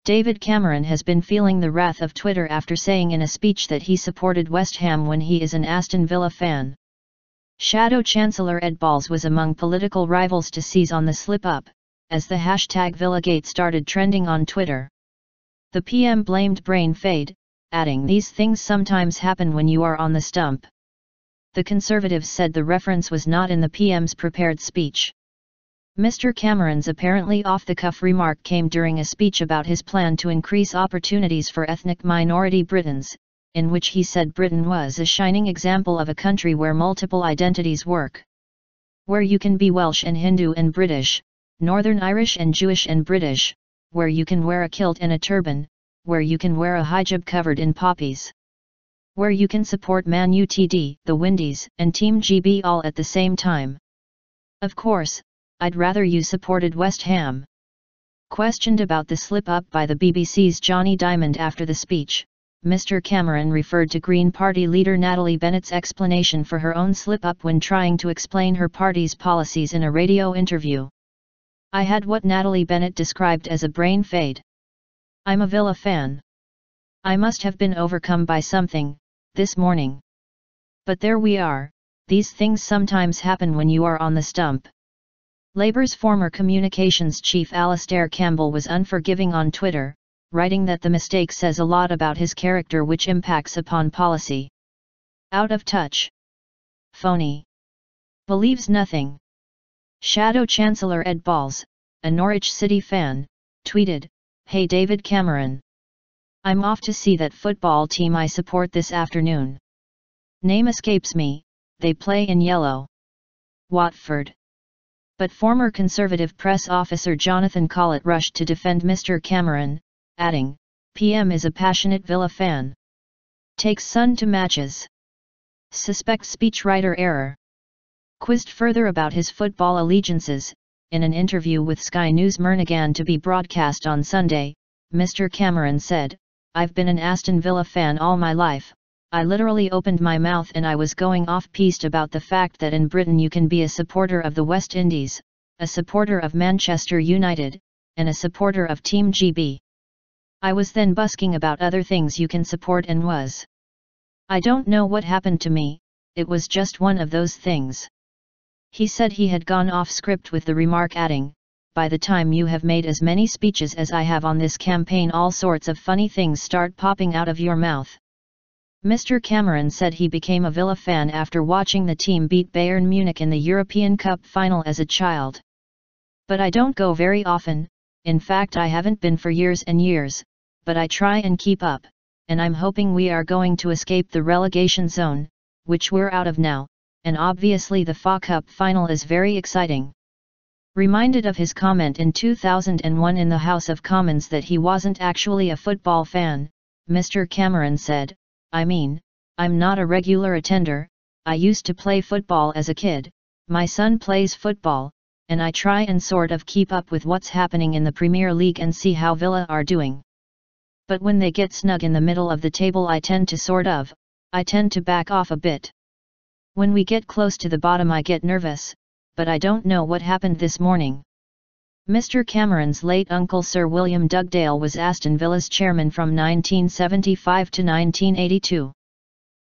David Cameron has been feeling the wrath of Twitter after saying in a speech that he supported West Ham when he is an Aston Villa fan. Shadow Chancellor Ed Balls was among political rivals to seize on the slip-up, as the hashtag Villagate started trending on Twitter. The PM blamed brain fade, adding, "These things sometimes happen when you are on the stump." The Conservatives said the reference was not in the PM's prepared speech. Mr. Cameron's apparently off-the-cuff remark came during a speech about his plan to increase opportunities for ethnic minority Britons, in which he said Britain was a shining example of a country where multiple identities work. Where you can be Welsh and Hindu and British, Northern Irish and Jewish and British, where you can wear a kilt and a turban, where you can wear a hijab covered in poppies. Where you can support Man Utd, the Windies and Team GB all at the same time. Of course, I'd rather you supported West Ham. Questioned about the slip-up by the BBC's Jonny Dymond after the speech, Mr. Cameron referred to Green Party leader Natalie Bennett's explanation for her own slip-up when trying to explain her party's policies in a radio interview. "I had what Natalie Bennett described as a brain fade. I'm a Villa fan. I must have been overcome by something, this morning. But there we are, these things sometimes happen when you are on the stump." Labour's former communications chief Alastair Campbell was unforgiving on Twitter, writing that the mistake says a lot about his character which impacts upon policy. "Out of touch. Phony. Believes nothing." Shadow Chancellor Ed Balls, a Norwich City fan, tweeted, "Hey David Cameron. I'm off to see that football team I support this afternoon. Name escapes me, they play in yellow. Watford." But former Conservative press officer Jonathan Collett rushed to defend Mr. Cameron, adding, "PM is a passionate Villa fan. Takes son to matches. Suspects speechwriter error." Quizzed further about his football allegiances, in an interview with Sky News Mernaghan to be broadcast on Sunday, Mr. Cameron said, "I've been an Aston Villa fan all my life. I literally opened my mouth and I was going off-piste about the fact that in Britain you can be a supporter of the West Indies, a supporter of Manchester United, and a supporter of Team GB. I was then busking about other things you can support and was. I don't know what happened to me, it was just one of those things." He said he had gone off script with the remark, adding, "By the time you have made as many speeches as I have on this campaign, all sorts of funny things start popping out of your mouth." Mr. Cameron said he became a Villa fan after watching the team beat Bayern Munich in the European Cup final as a child. "But I don't go very often, in fact I haven't been for years and years, but I try and keep up, and I'm hoping we are going to escape the relegation zone, which we're out of now, and obviously the FA Cup final is very exciting." Reminded of his comment in 2001 in the House of Commons that he wasn't actually a football fan, Mr. Cameron said, "I mean, I'm not a regular attender, I used to play football as a kid, my son plays football, and I try and sort of keep up with what's happening in the Premier League and see how Villa are doing. But when they get snug in the middle of the table I tend to back off a bit. When we get close to the bottom I get nervous, but I don't know what happened this morning." Mr. Cameron's late uncle Sir William Dugdale was Aston Villa's chairman from 1975 to 1982.